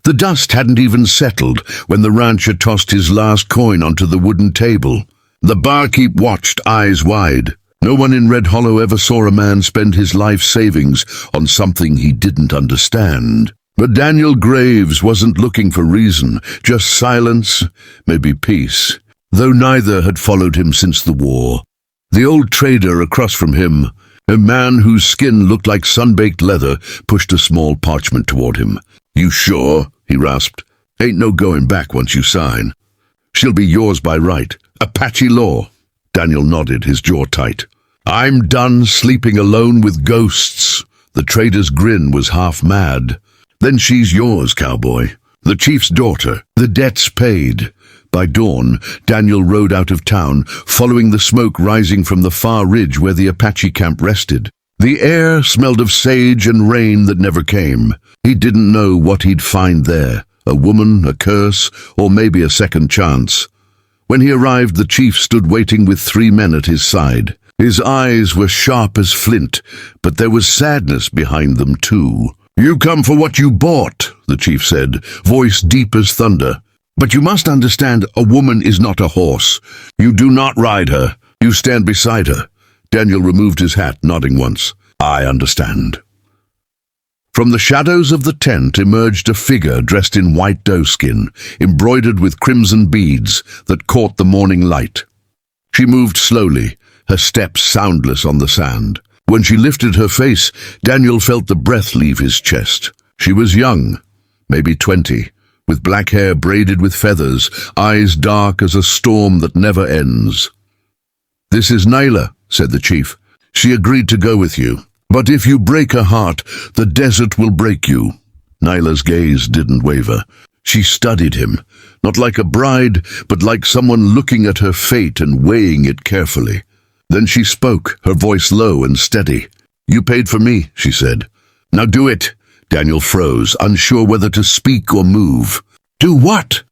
The dust hadn't even settled when the rancher tossed his last coin onto the wooden table. The barkeep watched, eyes wide. No one in Red Hollow ever saw a man spend his life savings on something he didn't understand. But Daniel Graves wasn't looking for reason, just silence, maybe peace, though neither had followed him since the war. The old trader across from him, a man whose skin looked like sun-baked leather, pushed a small parchment toward him. "You sure?" he rasped. "Ain't no going back once you sign. She'll be yours by right. Apache law." Daniel nodded, his jaw tight. "I'm done sleeping alone with ghosts." The trader's grin was half mad. "Then she's yours, cowboy. The chief's daughter. The debt's paid." By dawn, Daniel rode out of town, following the smoke rising from the far ridge where the Apache camp rested. The air smelled of sage and rain that never came. He didn't know what he'd find there, a woman, a curse, or maybe a second chance. When he arrived, the chief stood waiting with 3 men at his side. His eyes were sharp as flint, but there was sadness behind them too. "You come for what you bought," the chief said, voice deep as thunder. "But you must understand, a woman is not a horse. You do not ride her. You stand beside her." Daniel removed his hat, nodding once. "I understand." From the shadows of the tent emerged a figure dressed in white doeskin, embroidered with crimson beads that caught the morning light. She moved slowly, her steps soundless on the sand. When she lifted her face, Daniel felt the breath leave his chest. She was young, maybe 20, with black hair braided with feathers, eyes dark as a storm that never ends. "This is Nyla," said the chief. "She agreed to go with you. But if you break her heart, the desert will break you." Nyla's gaze didn't waver. She studied him, not like a bride, but like someone looking at her fate and weighing it carefully. Then she spoke, her voice low and steady. "You paid for me," she said. "Now do it." Daniel froze, unsure whether to speak or move. "Do what?"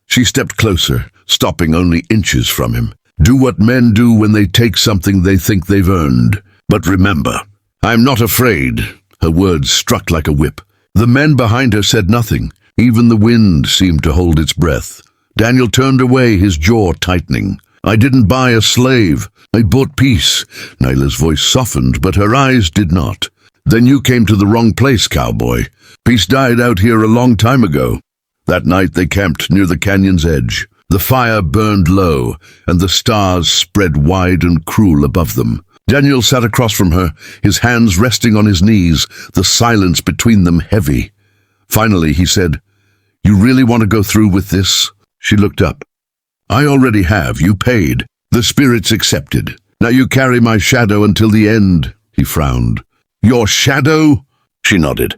She stepped closer, stopping only inches from him. "Do what men do when they take something they think they've earned. But remember, I'm not afraid." Her words struck like a whip. The men behind her said nothing. Even the wind seemed to hold its breath. Daniel turned away, his jaw tightening. "I didn't buy a slave. I bought peace." Nyla's voice softened, but her eyes did not. "Then you came to the wrong place, cowboy. Peace died out here a long time ago." That night they camped near the canyon's edge. The fire burned low, and the stars spread wide and cruel above them. Daniel sat across from her, his hands resting on his knees, the silence between them heavy. Finally he said, "You really want to go through with this?" She looked up. "I already have. You paid. The spirits accepted. Now you carry my shadow until the end." He frowned. "Your shadow?" She nodded.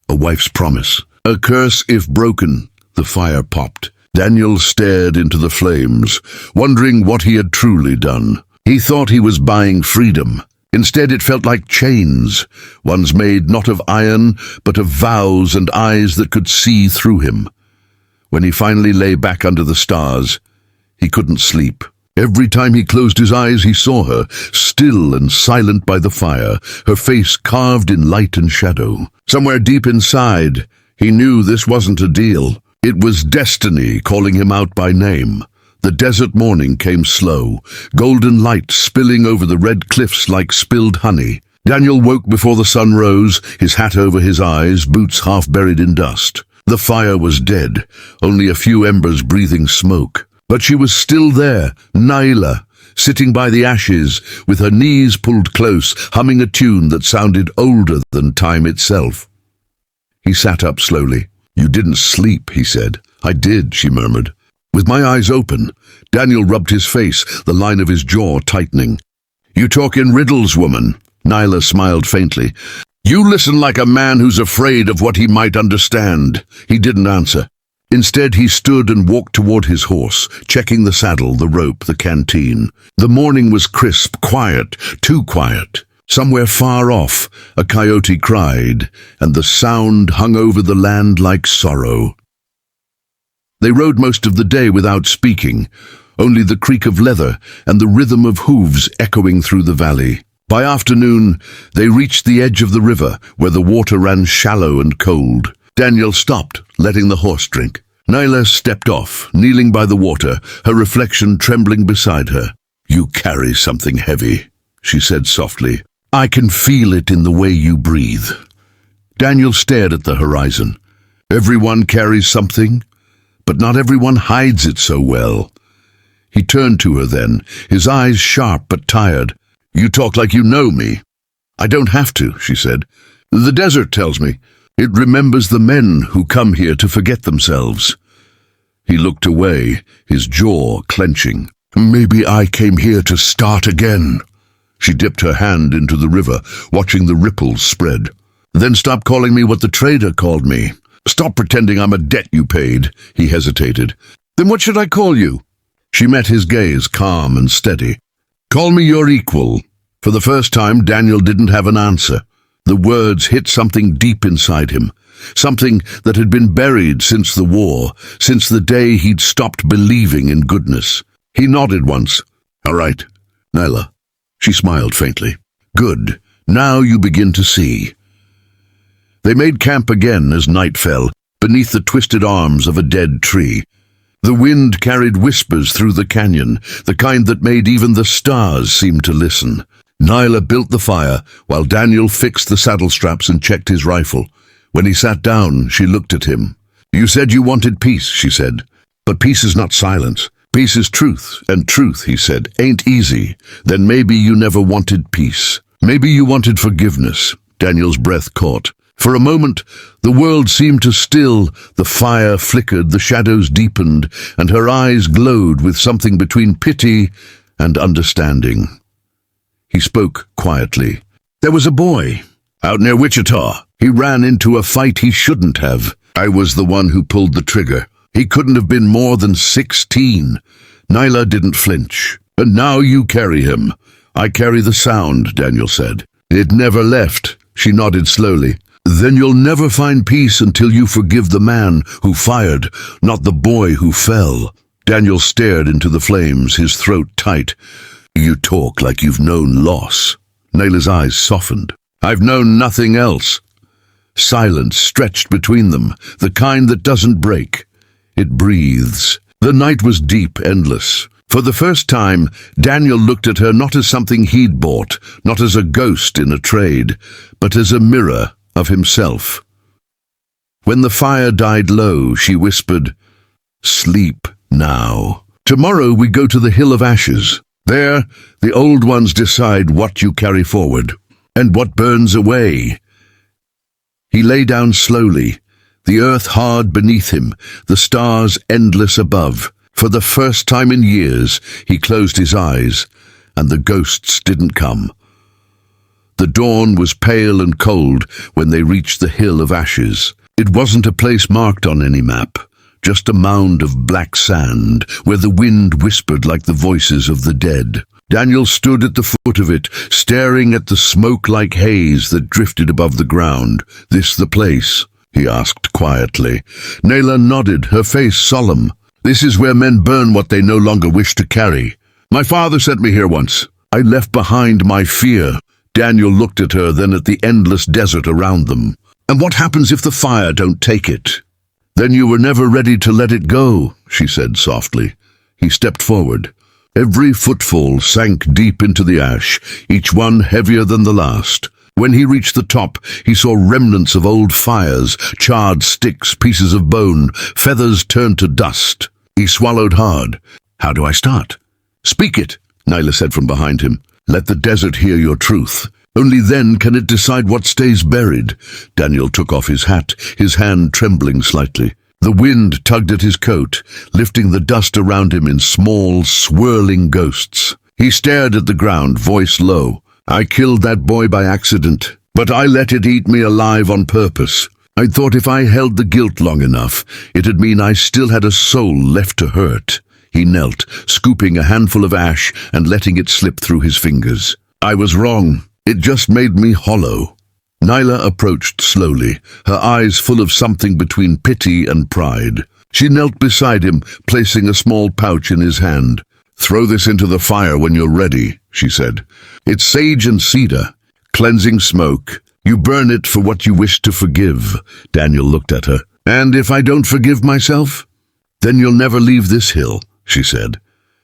"A wife's promise. A curse if broken." The fire popped. Daniel stared into the flames, wondering what he had truly done. He thought he was buying freedom. Instead it felt like chains, ones made not of iron, but of vows and eyes that could see through him. When he finally lay back under the stars, he couldn't sleep. Every time he closed his eyes, he saw her, still and silent by the fire, her face carved in light and shadow. Somewhere deep inside, he knew this wasn't a deal. It was destiny calling him out by name. The desert morning came slow, golden light spilling over the red cliffs like spilled honey. Daniel woke before the sun rose, his hat over his eyes, boots half buried in dust. The fire was dead, only a few embers breathing smoke. But she was still there, Nyla, sitting by the ashes, with her knees pulled close, humming a tune that sounded older than time itself. He sat up slowly. "You didn't sleep," he said. "I did," she murmured. With my eyes open, Daniel rubbed his face, the line of his jaw tightening. "You talk in riddles, woman." Nyla smiled faintly. "You listen like a man who's afraid of what he might understand." He didn't answer. Instead, he stood and walked toward his horse, checking the saddle, the rope, the canteen. The morning was crisp, quiet, too quiet. Somewhere far off, a coyote cried, and the sound hung over the land like sorrow. They rode most of the day without speaking, only the creak of leather and the rhythm of hooves echoing through the valley. By afternoon, they reached the edge of the river, where the water ran shallow and cold. Daniel stopped, letting the horse drink. Nyla stepped off, kneeling by the water, her reflection trembling beside her. "You carry something heavy," she said softly. "I can feel it in the way you breathe." Daniel stared at the horizon. Everyone carries something, but not everyone hides it so well. He turned to her then, his eyes sharp but tired. "You talk like you know me." "I don't have to," she said. "The desert tells me. It remembers the men who come here to forget themselves." He looked away, his jaw clenching. "Maybe I came here to start again." She dipped her hand into the river, watching the ripples spread. "Then stop calling me what the trader called me. Stop pretending I'm a debt you paid." He hesitated. "Then what should I call you?" She met his gaze, calm and steady. "Call me your equal." For the first time, Daniel didn't have an answer. The words hit something deep inside him, something that had been buried since the war, since the day he'd stopped believing in goodness. He nodded once. "All right, Nyla." She smiled faintly. "Good. Now you begin to see." They made camp again as night fell, beneath the twisted arms of a dead tree. The wind carried whispers through the canyon, the kind that made even the stars seem to listen. Nyla built the fire, while Daniel fixed the saddle straps and checked his rifle. When he sat down, she looked at him. "You said you wanted peace," she said. "But peace is not silence. Peace is truth, and truth," he said, "ain't easy. Then maybe you never wanted peace. Maybe you wanted forgiveness." Daniel's breath caught. For a moment, the world seemed to still, the fire flickered, the shadows deepened, and her eyes glowed with something between pity and understanding. He spoke quietly. "There was a boy out near Wichita. He ran into a fight he shouldn't have. I was the one who pulled the trigger. He couldn't have been more than 16. Nyla didn't flinch. "And now you carry him." "I carry the sound," Daniel said. "It never left." She nodded slowly. "Then you'll never find peace until you forgive the man who fired, not the boy who fell." Daniel stared into the flames, his throat tight. "You talk like you've known loss." Nyla's eyes softened. "I've known nothing else." Silence stretched between them, the kind that doesn't break. It breathes. The night was deep, endless. For the first time, Daniel looked at her not as something he'd bought, not as a ghost in a trade, but as a mirror of himself. When the fire died low, she whispered, "Sleep now. Tomorrow we go to the Hill of Ashes. There, the old ones decide what you carry forward, and what burns away." He lay down slowly, the earth hard beneath him, the stars endless above. For the first time in years, he closed his eyes, and the ghosts didn't come. The dawn was pale and cold when they reached the Hill of Ashes. It wasn't a place marked on any map, just a mound of black sand, where the wind whispered like the voices of the dead. Daniel stood at the foot of it, staring at the smoke-like haze that drifted above the ground. "This the place?" he asked quietly. Nyla nodded, her face solemn. "This is where men burn what they no longer wish to carry. My father sent me here once. I left behind my fear." Daniel looked at her, then at the endless desert around them. "And what happens if the fire don't take it?" "Then you were never ready to let it go," she said softly. He stepped forward. Every footfall sank deep into the ash, each one heavier than the last. When he reached the top, he saw remnants of old fires, charred sticks, pieces of bone, feathers turned to dust. He swallowed hard. "How do I start?" "Speak it," Nyla said from behind him. "Let the desert hear your truth. Only then can it decide what stays buried." Daniel took off his hat, his hand trembling slightly. The wind tugged at his coat, lifting the dust around him in small, swirling ghosts. He stared at the ground, voice low. "I killed that boy by accident, but I let it eat me alive on purpose. I thought if I held the guilt long enough, it'd mean I still had a soul left to hurt." He knelt, scooping a handful of ash and letting it slip through his fingers. "I was wrong. It just made me hollow." Nyla approached slowly, her eyes full of something between pity and pride. She knelt beside him, placing a small pouch in his hand. "Throw this into the fire when you're ready," she said. "It's sage and cedar, cleansing smoke. You burn it for what you wish to forgive." Daniel looked at her. And if I don't forgive myself? Then you'll never leave this hill, she said.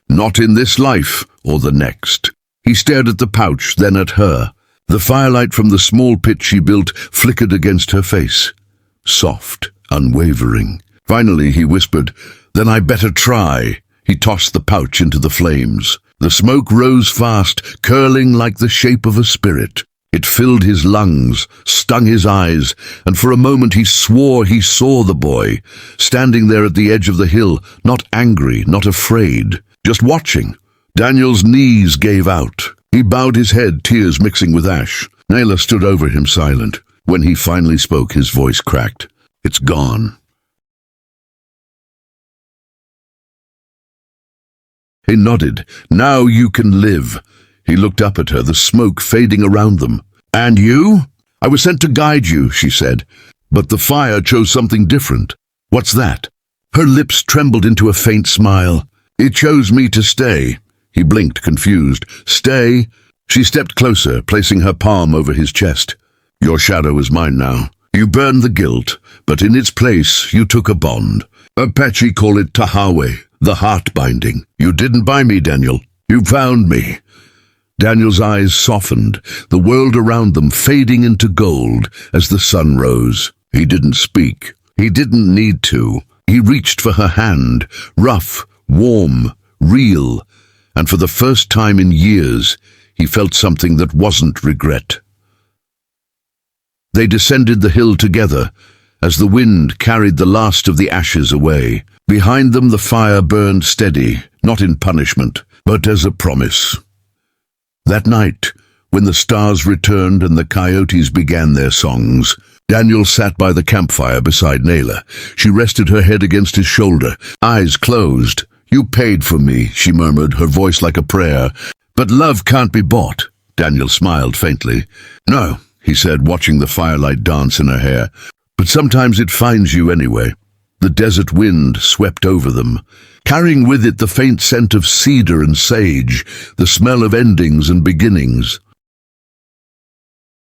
Not in this life or the next. He stared at the pouch, then at her. The firelight from the small pit she built flickered against her face. Soft, unwavering. Finally he whispered, "Then I better try." He tossed the pouch into the flames. The smoke rose fast, curling like the shape of a spirit. It filled his lungs, stung his eyes, and for a moment he swore he saw the boy, standing there at the edge of the hill, not angry, not afraid, just watching. Daniel's knees gave out. He bowed his head, tears mixing with ash. Naylor stood over him silent. When he finally spoke, his voice cracked. "It's gone." He nodded. "Now you can live." He looked up at her, the smoke fading around them. "And you?" "I was sent to guide you," she said. "But the fire chose something different." "What's that?" Her lips trembled into a faint smile. "It chose me to stay." He blinked, confused. "Stay?" She stepped closer, placing her palm over his chest. "Your shadow is mine now. You burned the guilt, but in its place you took a bond. Apache call it tahawe, the heart binding. You didn't buy me, Daniel. You found me." Daniel's eyes softened, the world around them fading into gold as the sun rose. He didn't speak. He didn't need to. He reached for her hand, rough, warm, real, and for the first time in years, he felt something that wasn't regret. They descended the hill together as the wind carried the last of the ashes away. Behind them the fire burned steady, not in punishment, but as a promise. That night, when the stars returned and the coyotes began their songs, Daniel sat by the campfire beside Naylor. She rested her head against his shoulder, eyes closed. "You paid for me," she murmured, her voice like a prayer. "But love can't be bought." Daniel smiled faintly. "No," he said, watching the firelight dance in her hair. "But sometimes it finds you anyway." The desert wind swept over them, carrying with it the faint scent of cedar and sage, the smell of endings and beginnings.